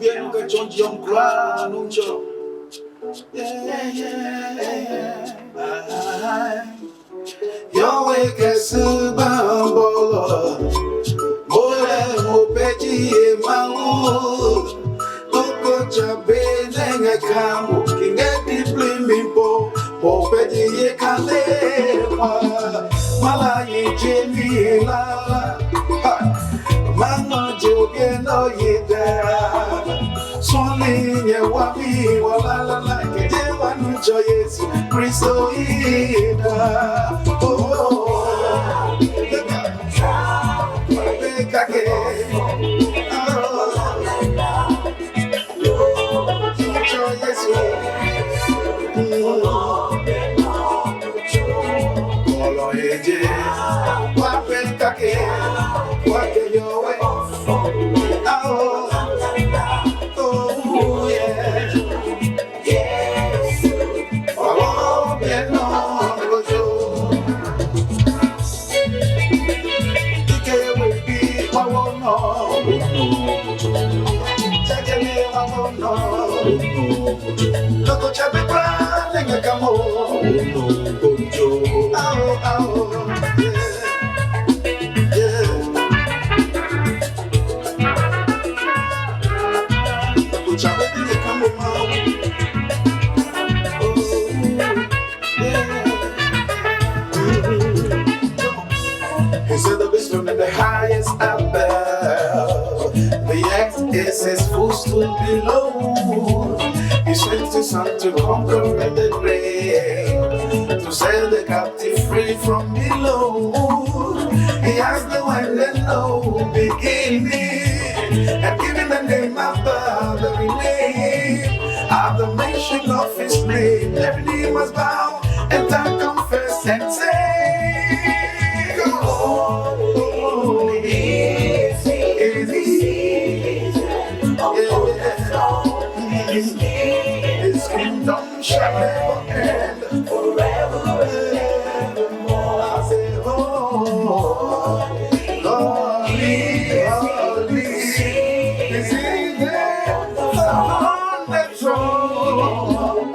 again, get on young crown, yeah. Your way can see Bambola, Mole, Mopeji, Mau, Toko Chabe, Nanga Kamu, King Eddie Blimbo, Mopeji, Kalewa, Malayi, Jimmy, Lala, Mama, Jogan, no, Yeda. Swallowing your wabi, wala like a devil, joyous, Christo, oh, Loco chape pra lenga kamo no conjo yeah Loco chape lenga kamo He said the best from the highest above. The earth is his footstool below. He sent his son to conquer the grave, to set the captive free from below. He has the one that no beginning, and given the name above every name. At the mention of his name, every knee must bow and tongue confess and say, Holy is He. His kingdom shall never end forever and evermore. I say, holy is He there on the throne.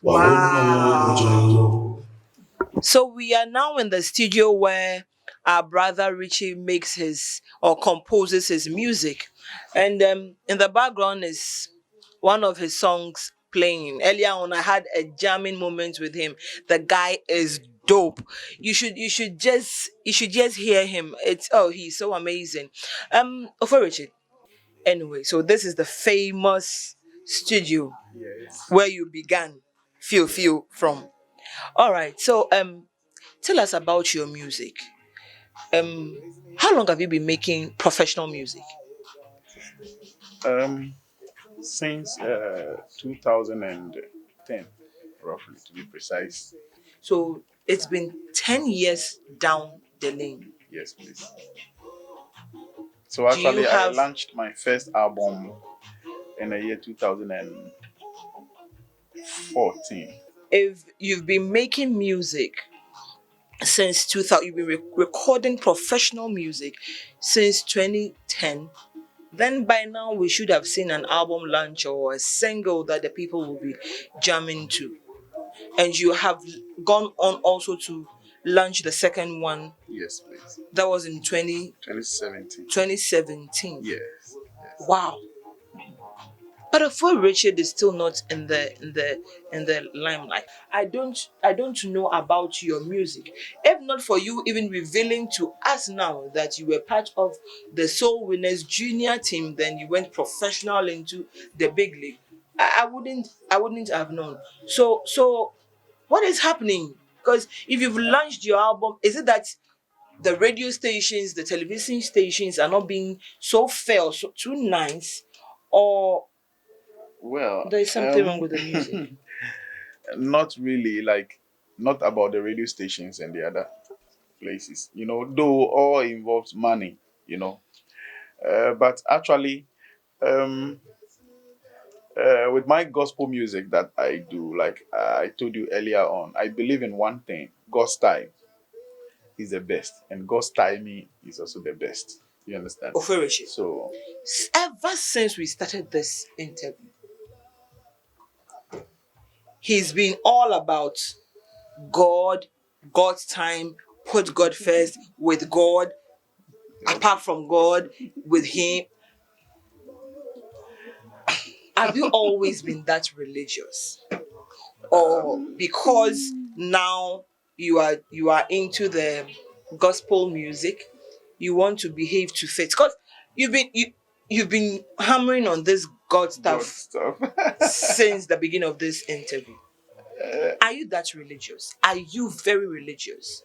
Wow. So we are now in the studio where our brother Richie makes his or composes his music. And in the background is one of his songs playing. Earlier on, I had a jamming moment with him. The guy is dope. You should just hear him. He's so amazing. Ofoe Richie. Anyway, so this is the famous studio where you began. Feel from. All right. So tell us about your music. Um, how long have you been making professional music? Um, since 2010, roughly to be precise. So it's been 10 years down the lane. Yes, please. So Do you actually, I have launched my first album in the year 2014. if you've been making music since 2000, you've been recording professional music since 2010, then by now we should have seen an album launch or a single that the people will be jamming to. And you have gone on also to launch the second one. Yes, please. That was in 2017. 2017. Yes. Wow. But Ofoe Richard is still not in the limelight. I don't know about your music. If not for you even revealing to us now that you were part of the Soul Winners junior team, then you went professional into the big league. I wouldn't have known. So what is happening? Because if you've launched your album, is it that the radio stations, the television stations are not being so fair, so too nice, or Well, there is something wrong with the music? not really, like, not about the radio stations and the other places, though all involves money. But actually, um, With my gospel music that I do, like I told you earlier on, I believe in one thing: God's time is the best, and God's timing is also the best. You understand? Ofoe Richie, So, ever since we started this interview, he's been all about God, God's time, put God first, with God, apart from God, with Him. Have you always been that religious? Or because now you are into the gospel music, you want to behave to fit? Because you've been hammering on this God God stuff stuff. since the beginning of this interview. Are you that religious? Are you very religious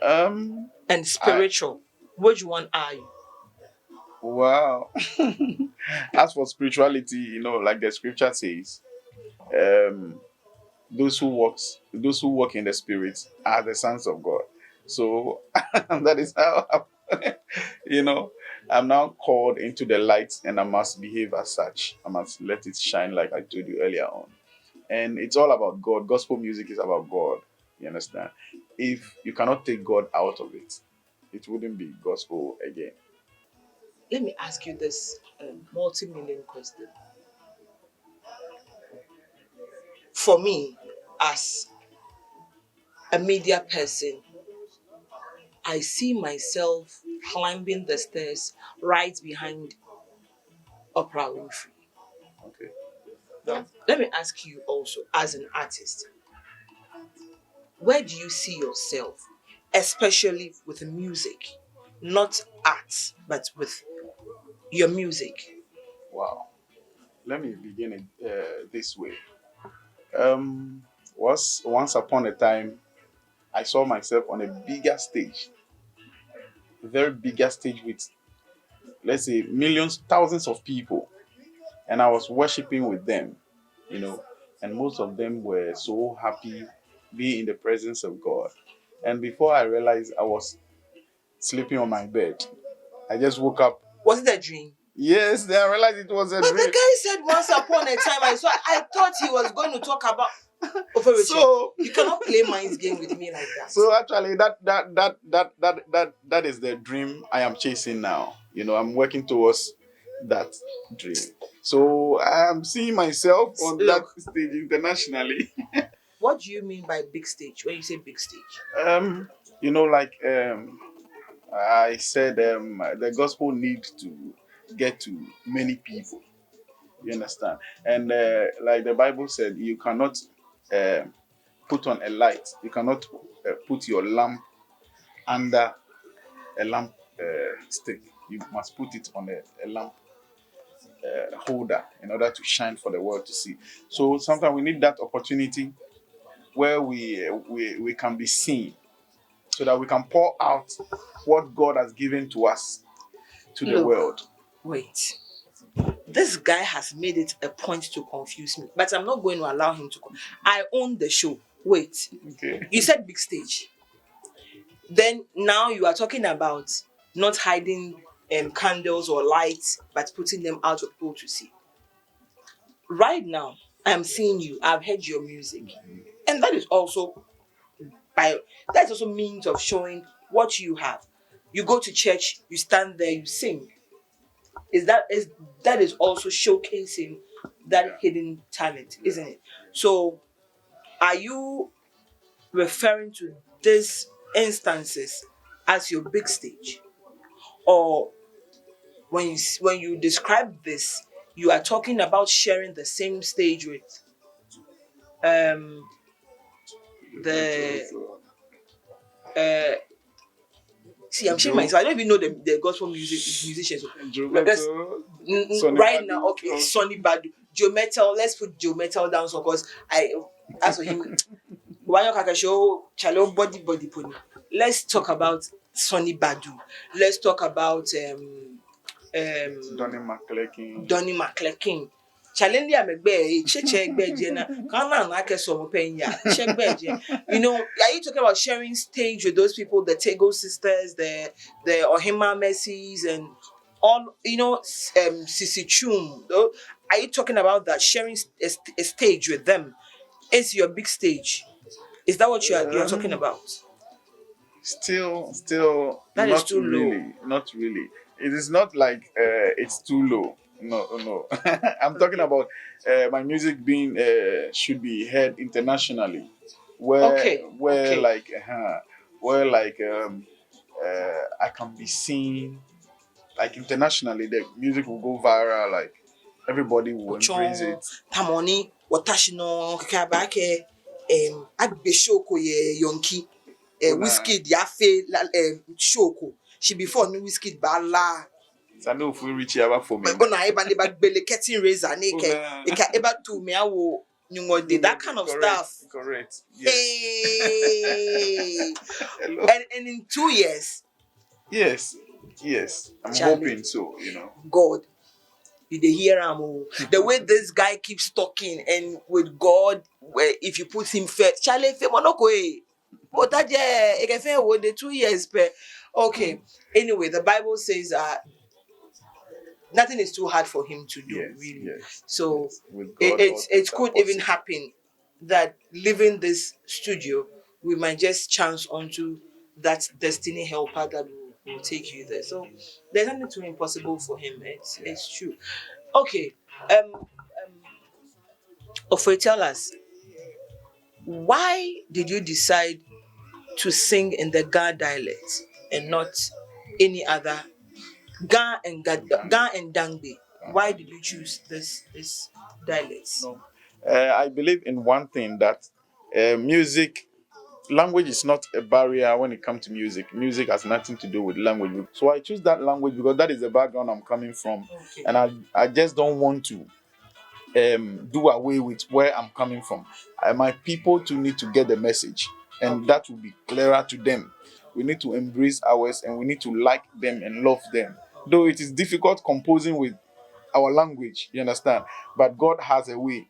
and I spiritual? Which one are you? wow. As for spirituality, like the scripture says, um, those who walk in the spirit are the sons of God. So that is how you know I'm now called into the light, and I must behave as such. I must let it shine, like I told you earlier on. And it's all about God. Gospel music is about God. You understand? If you cannot take God out of it, it wouldn't be gospel again. Let me ask you this multi-million question. For me, as a media person, I see myself climbing the stairs right behind Oprah Winfrey. Okay. Let me ask you also, as an artist, where do you see yourself, especially with music, not art, but with your music? Wow. Let me begin it this way. Um, once upon a time, I saw myself on a bigger stage, a very bigger stage with, let's say, millions, thousands of people, and I was worshiping with them, you know, and most of them were so happy being in the presence of God. And before I realized, I was sleeping on my bed. I just woke up. Was it a dream? Yes, then I realized it was a But the dream. guy said once upon a time, I thought he was going to talk about Ofoe Richie. So You cannot play minds game with me like that. so actually that is the dream I am chasing now. I'm working towards that dream. So I am seeing myself on that Look, stage internationally. what do you mean by big stage when you say big stage? um, like I said, the gospel needs to get to many people. You understand? And like the Bible said, you cannot put on a light. You cannot put your lamp under a lamp stick. You must put it on a lamp holder in order to shine for the world to see. So sometimes we need that opportunity where we can be seen, so that we can pour out what God has given to us to the Look, world. wait. This guy has made it a point to confuse me, but I'm not going to allow him to. I own the show. Wait, Okay. you said big stage. Then now you are talking about not hiding candles or lights, but putting them out for people to see. Right now, I'm seeing you. I've heard your music, and by that's also means of showing what you have. You go to church, you stand there, you sing. Is that is also showcasing that hidden talent, isn't it? So, are you referring to these instances as your big stage, or when you describe this, you are talking about sharing the same stage with um the uh see, I'm shaming Joe, myself. I don't even know the gospel musicians. Let's Gilberto, Sonny right now, Badu, okay, Sonny Badu, Joe Metal. Let's put Joe Metal down, so because I as for him, Wanyo Kaka show Chalo body pony. Let's talk about Sonny Badu. Let's talk about Donny McClurkin. Donny McClurkin. Challenge Amegbe, Cheche Gbejena, Kana Nakeso Penya, Check Beje. Are you talking about sharing stage with those people, the Tego sisters, the Ohima Messis, and all, Sisi Chum? Are you talking about that sharing a stage with them is your big stage? Is that what you're talking about? Still, That is not too low. really, not really. It is not like it's too low. No, no. I'm talking about my music being should be heard internationally, Okay, where okay. like where like I can be seen like internationally. The music will go viral. Like everybody will embrace Ochon, it. Tamoni, Watashino, Kakabake, Agbeshoko ye Yonki, Una Whiskey, Yafe, Shoko. She before new Whiskey Bala. Sanu Ofoe Richie ever for me. But na eba neba bele cutting razor, neke, Una eka eba to me, I will, that kind of correct, stuff. correct. Yes. Hey, Hello. and in 2 years, Yes, yes. I'm Charlie, hoping so, you know. God, did they hear him? Oh? The way this guy keeps talking, and with God, where if you put him first, Charlie, fe monoko eh. But that yeah, it can fair with the 2 years, per. Okay. Anyway, the Bible says nothing is too hard for him to do, Yes, really. yes. So Yes. With God, all it things are could even possible. happen that leaving this studio, we might just chance onto that destiny helper that will take you there. So there's nothing too impossible for him. It's true. Okay. Ofoe, tell us, why did you decide to sing in the Ga dialect and not any other Ga and Dangbe? Why did you choose this dialects? No. I believe in one thing that music, language is not a barrier when it comes to music. Music has nothing to do with language. So I choose that language because that is the background I'm coming from. Okay. And I just don't want to do away with where I'm coming from. My people too need to get the message, and Okay. that will be clearer to them. We need to embrace ours, and we need to like them and love them. Though it is difficult composing with our language, you understand? But God has a way.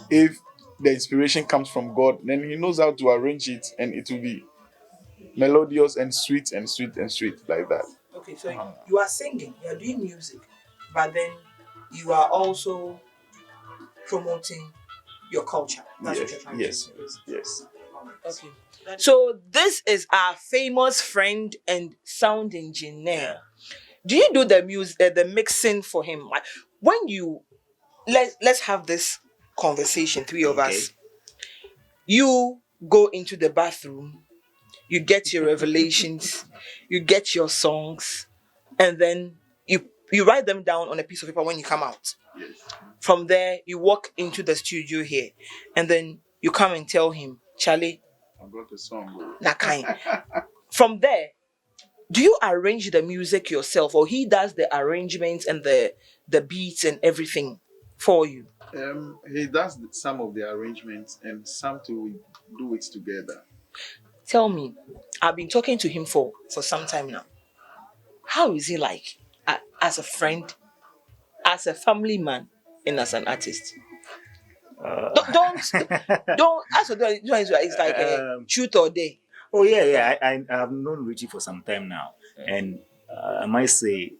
If the inspiration comes from God, then He knows how to arrange it, and it will be melodious and sweet and sweet and sweet like that. Okay, so you are singing, you are doing music, but then you are also promoting your culture. That's what Yes, you're trying to yes, say. yes. Okay. So this is our famous friend and sound engineer. Do you do the music, the mixing for him? Like when you let's have this conversation, three of us. You go into the bathroom, you get your revelations, you get your songs, and then you write them down on a piece of paper when you come out. Yes. From there, you walk into the studio here, and then you come and tell him, Charlie, I've got a song. Nakai. From there, do you arrange the music yourself, or he does the arrangements and the beats and everything for you? He does some of the arrangements, and some too we do it together. Tell me, I've been talking to him for some time now. How is he like as a friend, as a family man, and as an artist? Don't ask for that. It's like a truth or dare. Oh yeah, yeah. I have known Richie for some time now, and I might say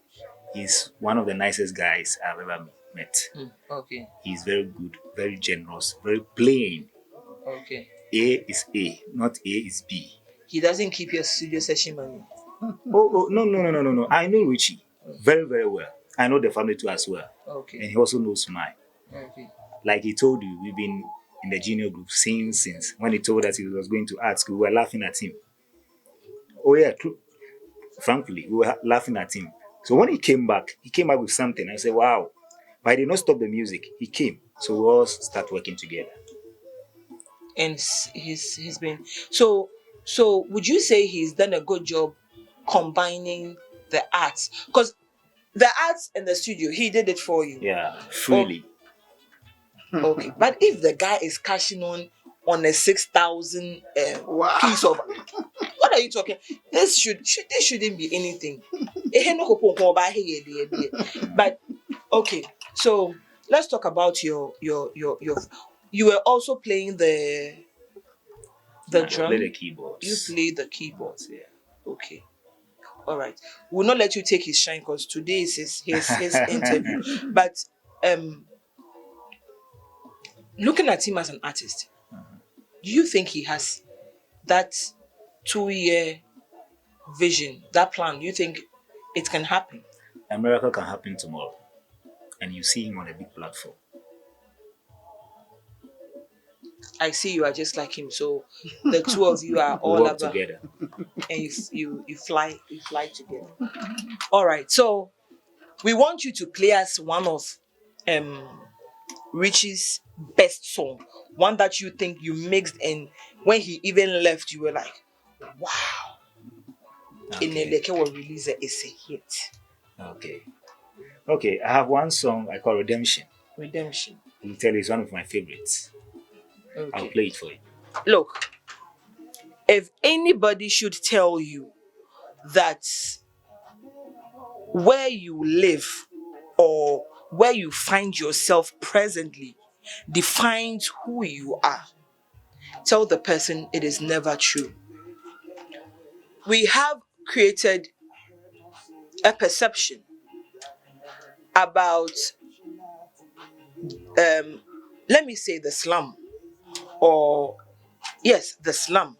he's one of the nicest guys I've ever met. Okay, He's very good, very generous, very plain. okay. A is A, not A is B. He doesn't keep your studio session money. Oh no, no, no, no, no, no. I know Richie very, very well. I know the family too as well, and Okay, he also knows mine. okay. Like he told you, we've been in the junior group since when he told us he was going to art school. We were laughing at him. Oh yeah, true. Frankly, we were laughing at him. So when he came back with something. I said, wow. But I did not stop the music. He came. So we all start working together. And he's been so. Would you say he's done a good job combining the arts? Because the arts and the studio, he did it for you. Yeah, freely. Okay, but if the guy is cashing on a 6,000 Wow. piece of, what are you talking? This shouldn't be anything. But okay, so let's talk about your. You were also playing the I play the drum. keyboards. You play the keyboards. Yeah. Okay. All right. We'll not let you take his shine because today is his interview. But um looking at him as an artist, do you think he has that 2 year vision, that plan? Do you think it can happen? A miracle can happen tomorrow, and you see him on a big platform. I see you are just like him, so the two of you are We all work about, together. and you fly together. All right, so we want you to play us one of um Richie's best song, one that you think you mixed, and when he even left, you were like, wow, Okay. Ineleke will release it, it's a hit. Okay. Okay. I have one song I call Redemption. Redemption. I'll tell you, it's one of my favorites. I'll Okay. play it for you. Look, if anybody should tell you that where you live or where you find yourself presently defines who you are, tell the person it is never true. We have created a perception about, let me say, the slum, or yes, the slum.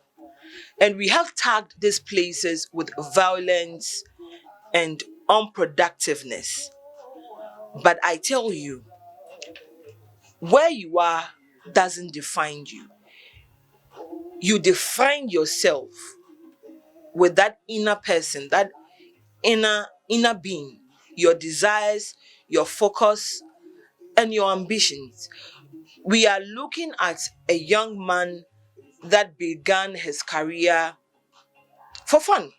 And we have tagged these places with violence and unproductiveness. But I tell you, where you are doesn't define you. You define yourself with that inner person, that inner being, your desires, your focus, and your ambitions. We are looking at a young man that began his career for fun,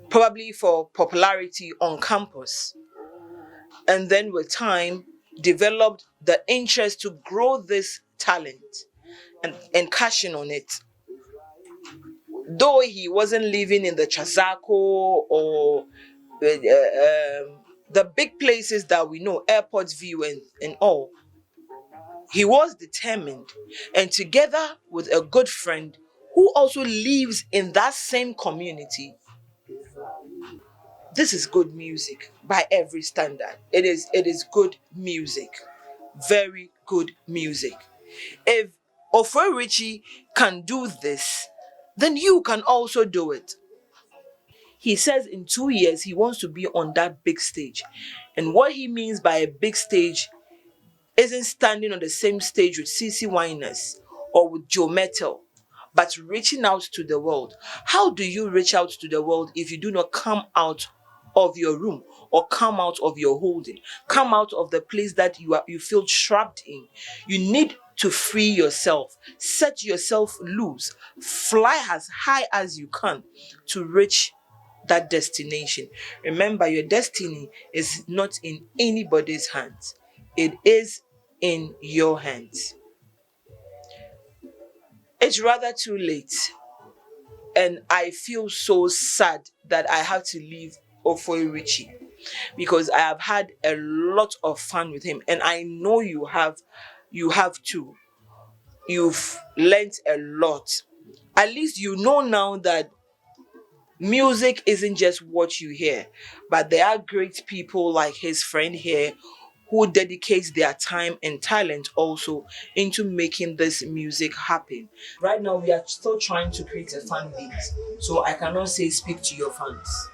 probably for popularity on campus, and then with time developed the interest to grow this talent and cash in on it. Though he wasn't living in the Chazako or the big places that we know, Airport View and all, he was determined, and together with a good friend who also lives in that same community, this is good music by every standard. It is good music. Very good music. If Ofoe Richie can do this, then you can also do it. He says in 2 years he wants to be on that big stage. And what he means by a big stage isn't standing on the same stage with CC Winers or with Joe Metal, but reaching out to the world. How do you reach out to the world if you do not come out of your room or come out of your holding, come out of the place that you feel trapped in? You need to free yourself, set yourself loose, fly as high as you can to reach that destination. Remember, your destiny is not in anybody's hands. It is in your hands. It's rather too late, and I feel so sad that I have to leave Ofoe Richie, because I have had a lot of fun with him, and I know you have too. You've learnt a lot. At least you know now that music isn't just what you hear, but there are great people like his friend here who dedicates their time and talent also into making this music happen. Right now, we are still trying to create a fan base, so I cannot say speak to your fans.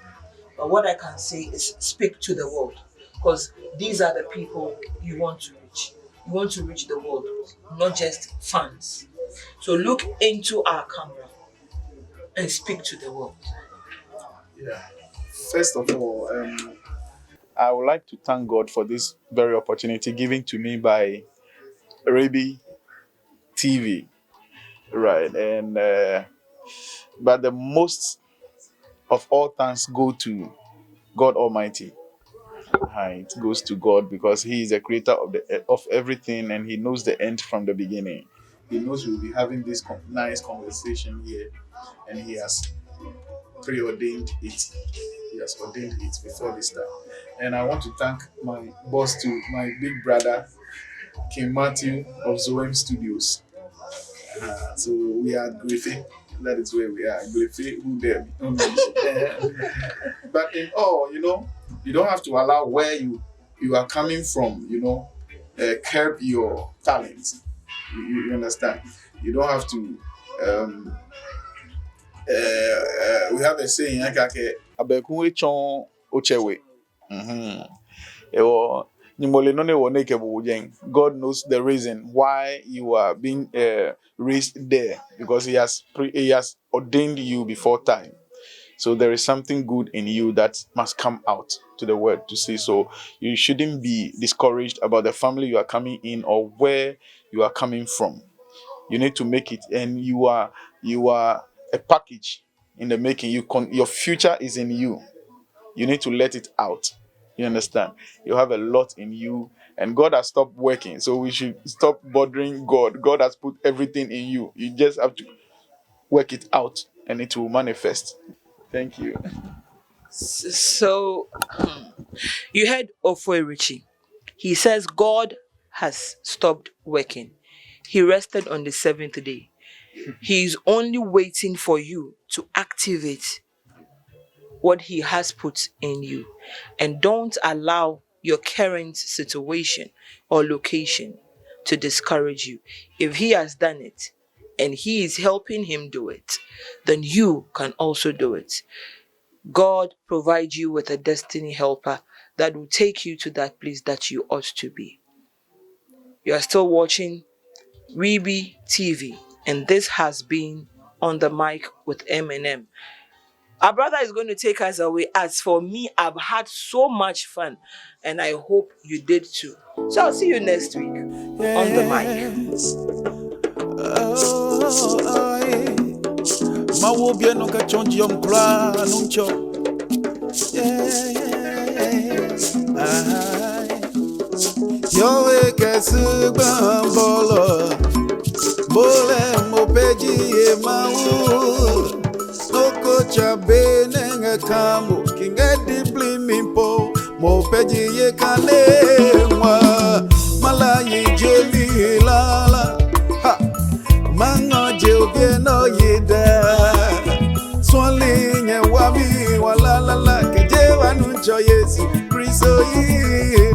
But what I can say is speak to the world, because these are the people you want to reach. You want to reach the world, not just fans. So look into our camera and speak to the world. Yeah. First of all, I would like to thank God for this very opportunity given to me by Raby TV, right? And but the most of all thanks go to God Almighty. It goes to God because He is the creator of everything, and He knows the end from the beginning. He knows we'll be having this nice conversation here, and He has preordained it. He has ordained it before this time. And I want to thank my boss too, my big brother, King Matthew of Zoem Studios. So we are at Griffey. That is where we are. Griffey, who there? But in all, you don't have to allow where you you are coming from, curb your talents. You understand? You don't have to. We have a saying, "Abekunwe chon ochewe." Ewo, nyimole no ne wo ne ke bo jen. God knows the reason why you are being raised there, because he has ordained you before time. So there is something good in you that must come out to the world to see. So you shouldn't be discouraged about the family you are coming in or where you are coming from. You need to make it, and you are a package in the making. Your future is in you. You need to let it out. You understand? You have a lot in you, and God has stopped working. So we should stop bothering God. God has put everything in you. You just have to work it out, and it will manifest. Thank you. So you heard Ofoe Richie. He says God has stopped working. He rested on the seventh day. He is only waiting for you to activate what he has put in you. And don't allow your current situation or location to discourage you. If he has done it and he is helping him do it, then you can also do it. God provides you with a destiny helper that will take you to that place that you ought to be. You are still watching Weeby TV, and this has been On the Mic with Eminem. Our brother is going to take us away. As for me, I've had so much fun, and I hope you did too. So I'll see you next week on the mic. Yo kesu bambolo bole mo peji e mau oko chabe nenga kamu kinga dibli mimpo mo peji e kane mwa malayi jeli lala ha mango jeuge no yida swali nye wami wala la la keje wanuncho Yesu Kristo yi